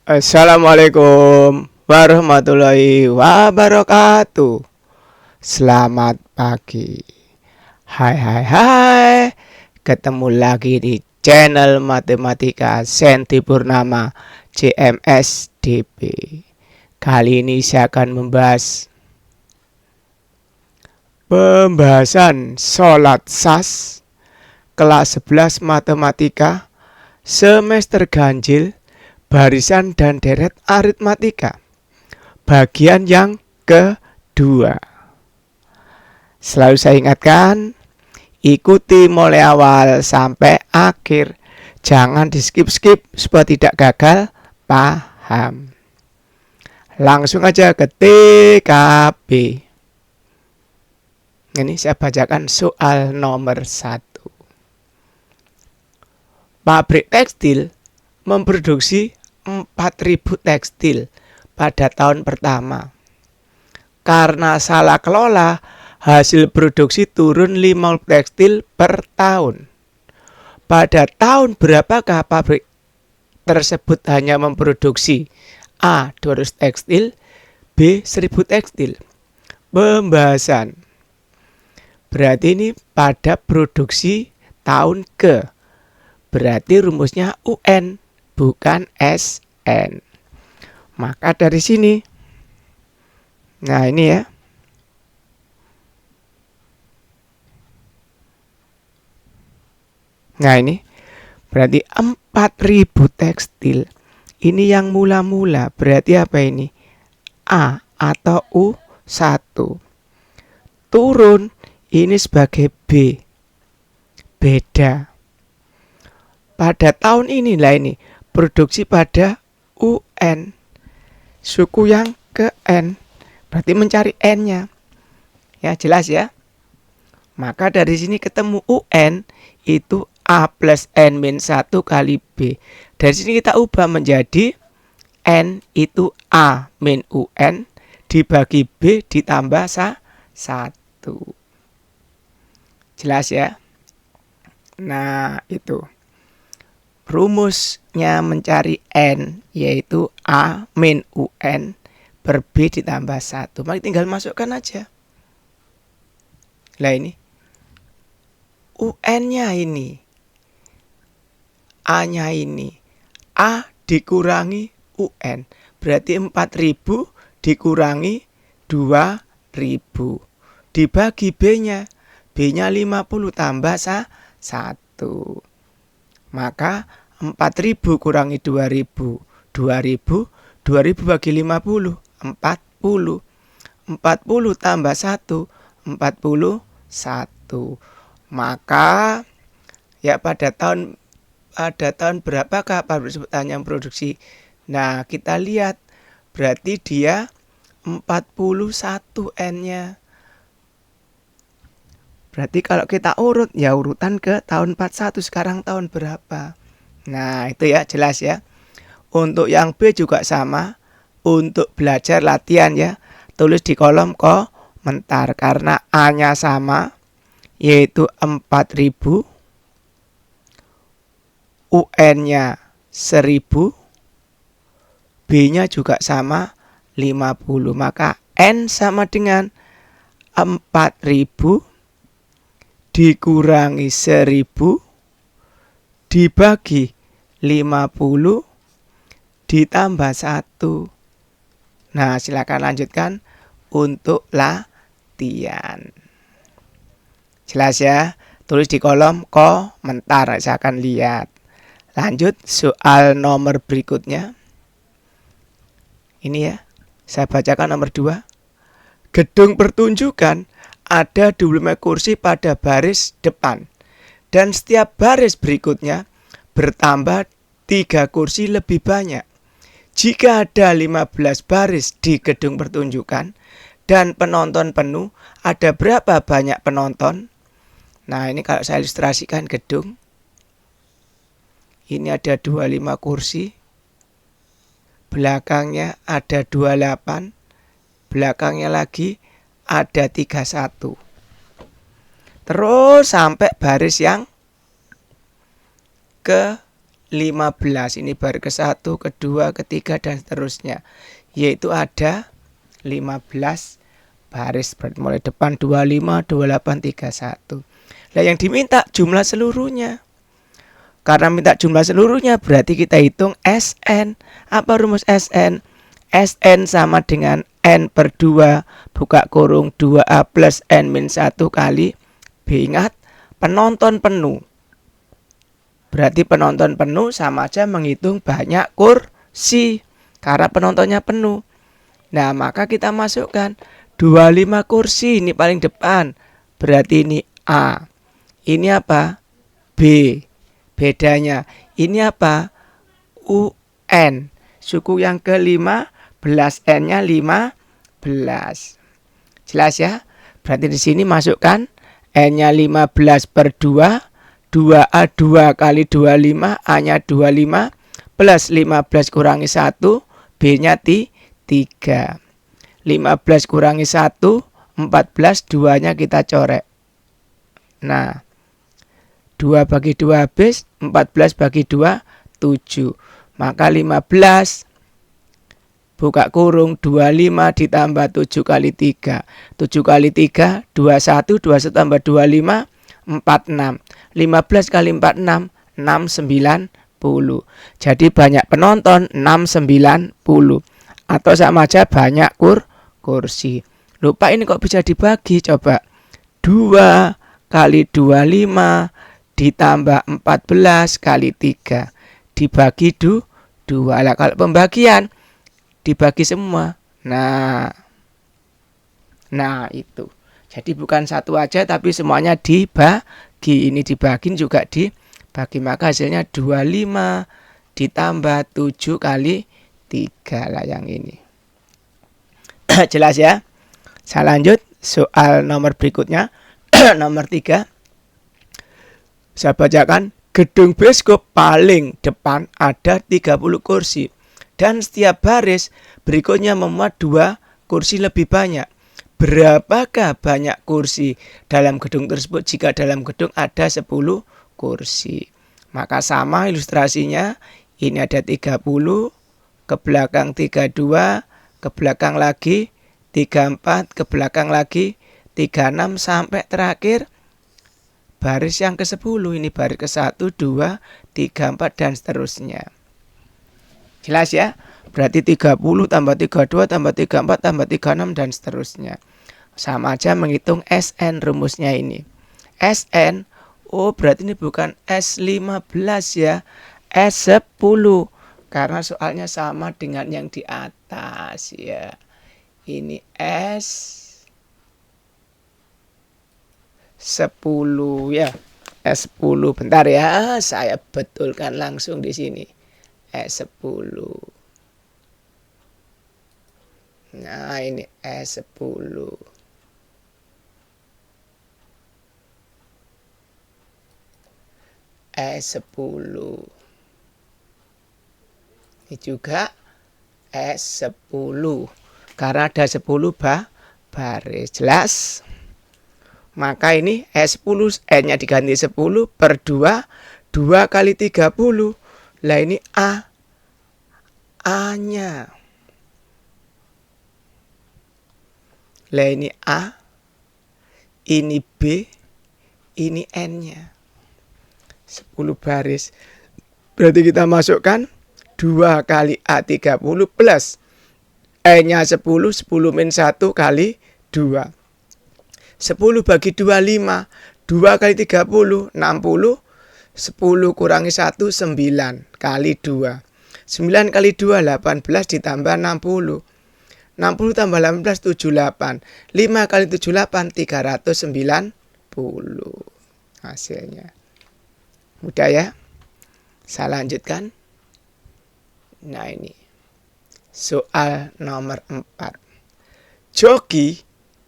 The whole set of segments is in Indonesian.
Assalamualaikum warahmatullahi wabarakatuh. Selamat pagi. Hai hai hai. Ketemu lagi di channel Matematika Senti Purnama CMSDP. Kali ini saya akan membahas pembahasan sholat sas kelas 11 Matematika semester ganjil barisan dan deret aritmatika bagian yang kedua. Selalu saya ingatkan, ikuti mulai awal sampai akhir. Jangan di skip-skip supaya tidak gagal paham. Langsung aja ke TKP. Ini saya bacakan soal nomor 1. Pabrik tekstil memproduksi 4.000 tekstil pada tahun pertama. Karena salah kelola, hasil produksi turun 50 tekstil per tahun. Pada tahun berapakah pabrik tersebut hanya memproduksi A. 200 tekstil, B. 1.000 tekstil? Pembahasan. Berarti ini pada produksi tahun ke. Berarti rumusnya UN. Bukan SN. Maka dari sini, nah ini ya, nah ini berarti 4.000 tekstil. Ini yang mula-mula, berarti apa ini? A atau U1. Turun, ini sebagai B. Beda. Pada tahun inilah ini produksi pada UN, suku yang ke N, berarti mencari N-nya. Ya, jelas ya. Maka dari sini ketemu UN itu A plus N min 1 kali B. Dari sini kita ubah menjadi N itu A min UN dibagi B ditambah 1. Jelas ya. Nah, itu rumusnya mencari N yaitu A min UN per B ditambah 1. Mari tinggal masukkan aja. Lah ini UN-nya ini, A-nya ini, A dikurangi UN, berarti 4.000 dikurangi 2.000 dibagi B-nya, B-nya 50 tambah 1. Maka 4.000 kurangi 2.000, 2.000 bagi 50, 40. 40 tambah 1, 41. Maka ya pada tahun berapakah pabrik tersebut hanya produksi? Nah, kita lihat berarti dia 41 N-nya. Berarti kalau kita urut, ya urutan ke tahun 41, sekarang tahun berapa? Nah, itu ya, jelas ya. Untuk yang B juga sama. Untuk belajar latihan ya, tulis di kolom komentar. Karena A-nya sama, yaitu 4.000. UN-nya 1.000. B-nya juga sama, 50. Maka N sama dengan 4.000 dikurangi 1.000 dibagi 50 ditambah 1. Nah, silakan lanjutkan untuk latihan. Jelas ya? Tulis di kolom komentar, saya akan lihat. Lanjut soal nomor berikutnya. Ini ya, saya bacakan nomor 2. Gedung pertunjukan ada 25 kursi pada baris depan, dan setiap baris berikutnya bertambah 3 kursi lebih banyak. Jika ada 15 baris di gedung pertunjukan dan penonton penuh, ada berapa banyak penonton? Nah, ini kalau saya ilustrasikan gedung, ini ada 25 kursi, belakangnya ada 28, belakangnya lagi ada 31. Terus sampai baris yang ke 15. Ini baris ke-1, kedua, ketiga, dan seterusnya. Yaitu ada 15 baris. Berarti mulai depan 25, 28, 31. Nah, yang diminta jumlah seluruhnya. Karena minta jumlah seluruhnya, berarti kita hitung SN. Apa rumus SN? SN sama dengan N per 2, buka kurung 2A plus N min 1 kali B. Ingat, penonton penuh. Berarti penonton penuh sama aja menghitung banyak kursi. Karena penontonnya penuh. Nah, maka kita masukkan 25 kursi, ini paling depan. Berarti ini A. Ini apa? B. Bedanya, ini apa? UN. Suku yang ke-15, N-nya 15. Jelas ya? Berarti di sini masukkan N-nya 15 per 2, 2A 2 kali 25, A-nya 25, plus 15 kurangi 1, B-nya 3. 15 kurangi 1, 14, 2-nya kita coret. Nah, 2 bagi 2 habis, 14 bagi 2, 7. Maka 15, buka kurung, 25 ditambah 7 kali 3. 7 kali 3, 21, 21 tambah 25, 46. 15 kali 46, 690. Jadi banyak penonton, 690. Atau sama aja banyak kursi. Lupa ini kok bisa dibagi, coba. 2 kali 25 ditambah 14 kali 3 dibagi 2. Lah kalau pembagian dibagi semua. Nah itu. Jadi bukan satu aja tapi semuanya dibagi. Ini dibagi juga dibagi. Maka hasilnya 25 ditambah 7 kali 3 lah yang ini. Jelas ya? Saya lanjut soal nomor berikutnya. Nomor 3. Saya bacakan, gedung bioskop paling depan ada 30 kursi. Dan setiap baris berikutnya memuat 2 kursi lebih banyak. Berapakah banyak kursi dalam gedung tersebut jika dalam gedung ada 10 kursi? Maka sama ilustrasinya. Ini ada 30, ke belakang 32, ke belakang lagi 34, ke belakang lagi 36 sampai terakhir baris yang ke-10. Ini baris ke-1, 2, 3, 4 dan seterusnya. Jelas ya? Berarti 30 tambah 32 tambah 34 tambah 36 dan seterusnya. Sama aja menghitung SN rumusnya ini. SN, oh berarti ini bukan S15 ya. S10. Karena soalnya sama dengan yang di atas ya. Ini S10 ya. S10. Bentar ya, saya betulkan langsung di sini. S10. Nah, ini S10. S10. Ini juga S10. Karena ada 10 baris. Jelas? Maka ini S10, N-nya diganti 10 per 2, 2 kali 30. Lah ini A. A-nya. Lah ini A. Ini B. Ini N-nya. 10 baris. Berarti kita masukkan 2 kali A30 plus N-nya 10, 10 min 1 kali 2. 10 bagi 2, 5. 2 kali 30, 60. 10 kurangi 1, 9 kali 2. 9 kali 2, 18 ditambah 60. 60 tambah 18, 78. 5 kali 78, 390. Hasilnya. Mudah ya? Saya lanjutkan. Nah ini. Soal nomor 4. Joki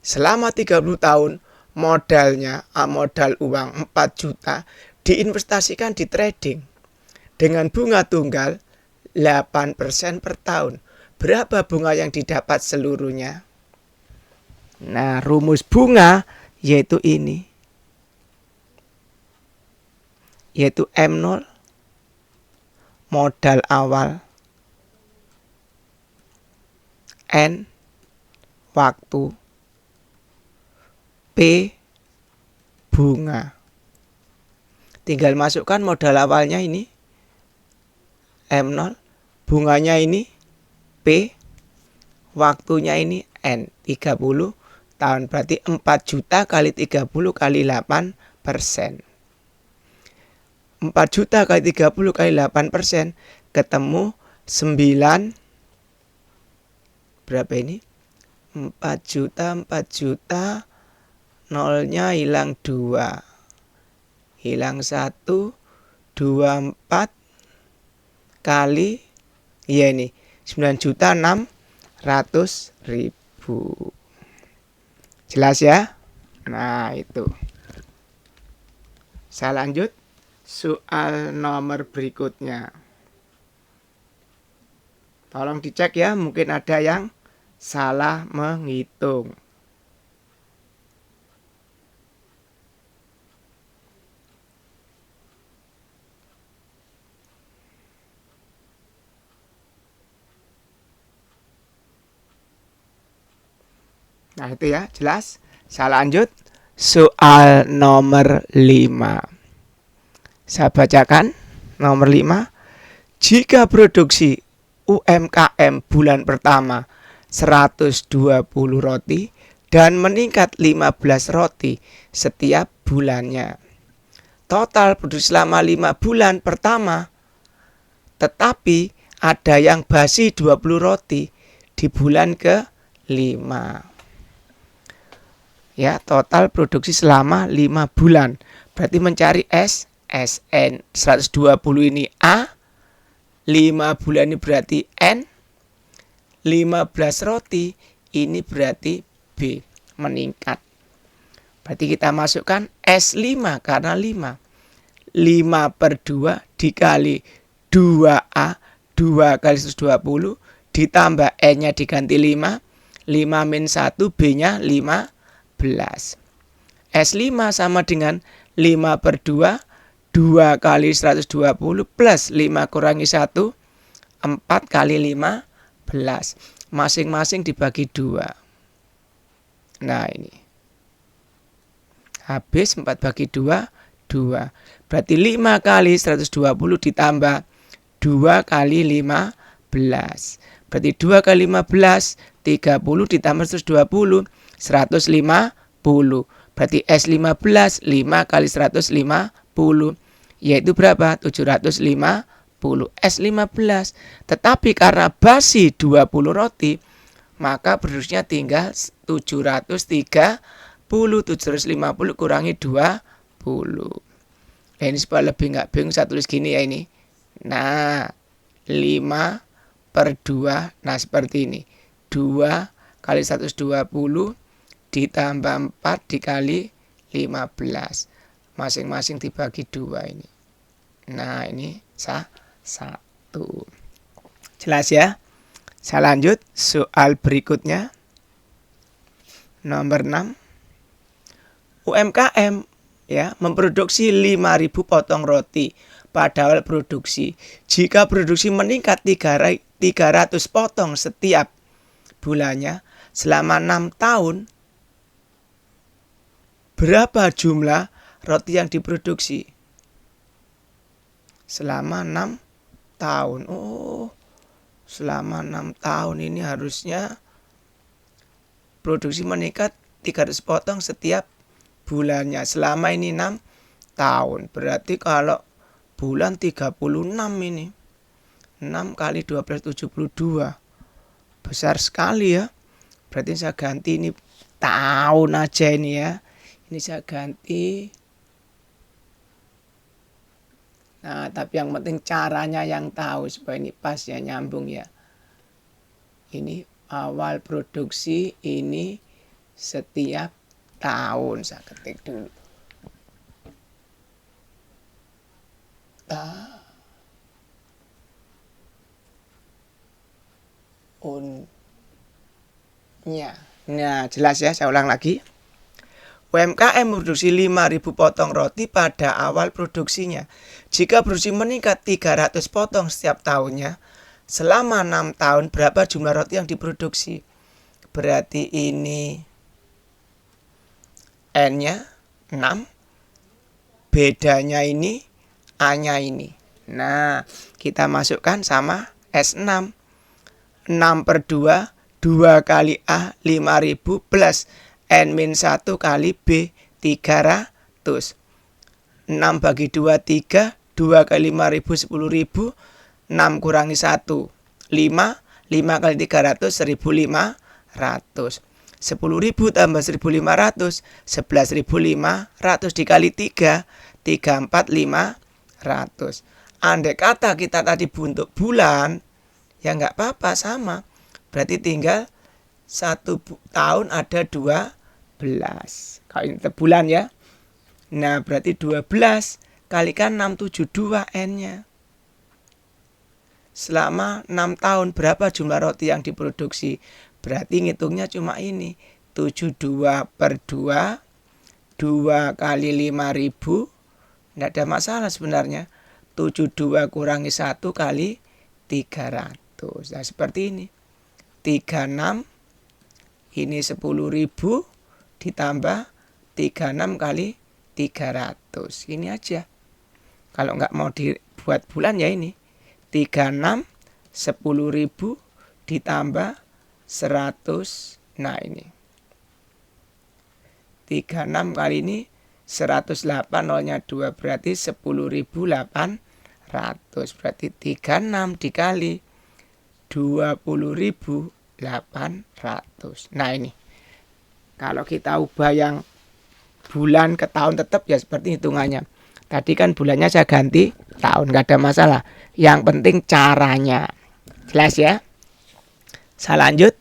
selama 30 tahun modalnya, modal uang 4 juta diinvestasikan di trading dengan bunga tunggal 8% per tahun. Berapa bunga yang didapat seluruhnya? Nah, rumus bunga yaitu ini. Yaitu M0 modal awal, N waktu, P bunga. Tinggal masukkan modal awalnya ini M0, bunganya ini P, waktunya ini N, 30 tahun. Berarti 4 juta kali 30 kali 8%. 4 juta kali 30 kali 8% ketemu 9. Berapa ini? 4 juta, nolnya hilang 2. Hilang 1, 24 kali, iya ini 9.600.000. Jelas ya? Nah itu. Saya lanjut soal nomor berikutnya. Tolong dicek ya, mungkin ada yang salah menghitung. Nah itu ya, jelas. Saya lanjut soal nomor 5. Saya bacakan nomor 5. Jika produksi UMKM bulan pertama 120 roti dan meningkat 15 roti setiap bulannya. Total produksi selama 5 bulan pertama, tetapi ada yang basi 20 roti di bulan ke-5. Ya, total produksi selama 5 bulan. Berarti mencari SN. 120 ini A, 5 bulan ini berarti N, 15 roti ini berarti B, meningkat. Berarti kita masukkan S5 karena 5. 5 per 2 dikali 2A, 2 kali 120, ditambah N-nya diganti 5, 5 min 1, B-nya 15. S5 sama dengan 5 per 2, 2 kali 120 plus 5 kurangi 1, 4 kali 15. Masing-masing dibagi 2. Nah ini. Habis 4 bagi 2, 2. Berarti 5 kali 120 ditambah 2 kali 15. Berarti 2 kali 15, 30 ditambah 120, 150. Berarti S15, 5 kali 150. Yaitu berapa? 750. S15. Tetapi karena basi 20 roti, maka produksinya tinggal 730. 750 kurangi 20. Ini supaya lebih nggak bingung, saya tulis gini ya ini. Nah, 5 per 2. Nah seperti ini. 2 kali 120 ditambah 4 dikali 15. Masing-masing dibagi 2 ini. Nah ini 1. Jelas ya? Saya lanjut soal berikutnya. Nomor 6. UMKM ya memproduksi 5.000 potong roti pada awal produksi. Jika produksi meningkat 300 potong setiap bulannya selama 6 tahun, berapa jumlah roti yang diproduksi? Selama 6 tahun. Oh, selama 6 tahun ini harusnya produksi meningkat 300 potong setiap bulannya. Selama ini 6 tahun. Berarti kalau bulan 36 ini. 6 kali 12, 72. Besar sekali ya. Berarti saya ganti ini tahun aja ini ya. Ini saya ganti. Nah, tapi yang penting caranya yang tahu supaya ini pas ya, nyambung ya. Ini awal produksi, ini setiap tahun. Saya ketik dulu. Tahunnya. Nah, jelas ya, saya ulang lagi. UMKM memproduksi 5.000 potong roti pada awal produksinya. Jika produksi meningkat 300 potong setiap tahunnya, selama 6 tahun berapa jumlah roti yang diproduksi? Berarti ini N-nya 6, bedanya ini A-nya ini. Nah, kita masukkan sama S6. 6 per 2, 2 kali A 5.000 plus N-1 kali B 300. 6 bagi 2, 3. 2 kali 5.000, 10.000. 6 kurangi 1, 5. 5 kali 300, 1.500. 10.000 tambah 1.500, 11.500 dikali 3, 34.500. Andai kata kita tadi bentuk bulan, ya nggak apa-apa, sama. Berarti tinggal 1 tahun ada 12. Kalau ini bulan ya. Nah, berarti 12 kalikan 672 N-nya. Selama 6 tahun berapa jumlah roti yang diproduksi? Berarti ngitungnya cuma ini. 72 per 2, 2 kali 5.000. Nggak ada masalah sebenarnya. 72 kurangi 1 kali 300. Nah, seperti ini. 36 ini 10.000 ditambah 36 kali 300. Ini aja. Kalau nggak mau dibuat bulan ya ini. 36 10.000 ditambah 100. Nah, ini 36 kali ini 108, nolnya 2 berarti 10.800. Berarti 36 dikali 20.800. Nah, ini kalau kita ubah yang bulan ke tahun tetap ya seperti hitungannya. Tadi kan bulannya saya ganti tahun, nggak ada masalah. Yang penting caranya. Jelas ya? Saya lanjut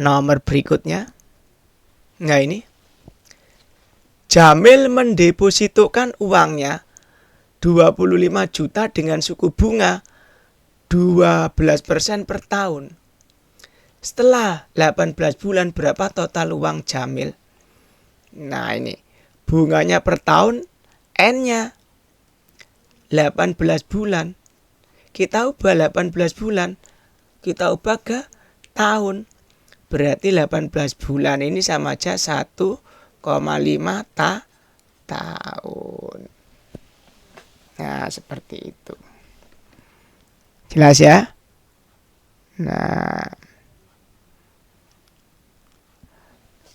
nomor berikutnya. Nah, ini Jamil mendepositokan uangnya 25 juta dengan suku bunga 12% per tahun. Setelah 18 bulan berapa total uang Jamil? Nah, ini bunganya per tahun, N-nya 18 bulan. Kita ubah 18 bulan, kita ubah ke tahun. Berarti 18 bulan ini sama aja 1,5 tahun. Nah, seperti itu. Jelas ya? Nah,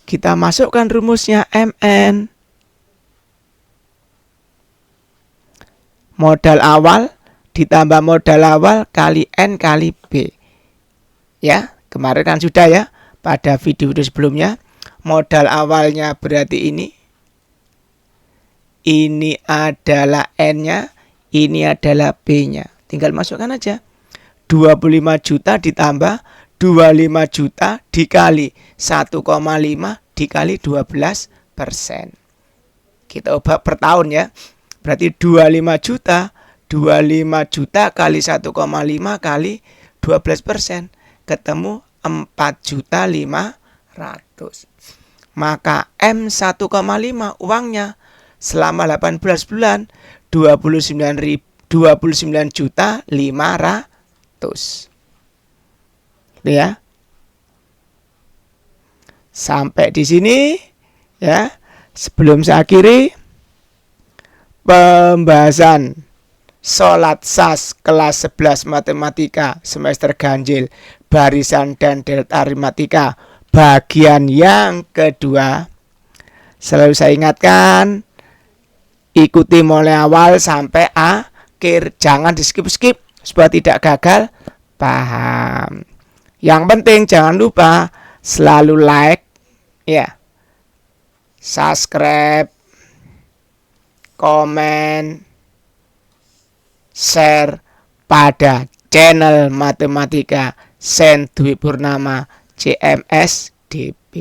kita masukkan rumusnya MN. Modal awal ditambah modal awal kali N kali B. Ya, kemarin kan sudah ya pada video sebelumnya. Modal awalnya berarti ini. Ini adalah N-nya, ini adalah B-nya. Tinggal masukkan aja. 25 juta ditambah 25 juta dikali 1,5 dikali 12%. Kita ubah per tahun ya. Berarti 25 juta kali 1,5 kali 12%. Ketemu 4.500.000. Maka M1,5 uangnya selama 18 bulan 29.500.000. Gitu ya. Sampai di sini ya. Sebelum saya akhiri pembahasan Sholat SAS kelas 11 matematika semester ganjil barisan dan delta aritmatika bagian yang kedua. Selalu saya ingatkan, ikuti mulai awal sampai akhir, jangan di skip-skip supaya tidak gagal paham. Yang penting jangan lupa selalu like ya, subscribe, komen, share pada channel matematika Sen Dwi Purnama CMSDB.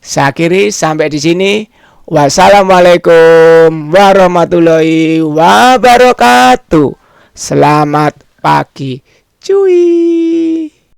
Saya akhiri sampai di sini. Wassalamualaikum warahmatullahi wabarakatuh. Selamat pagi, cuy.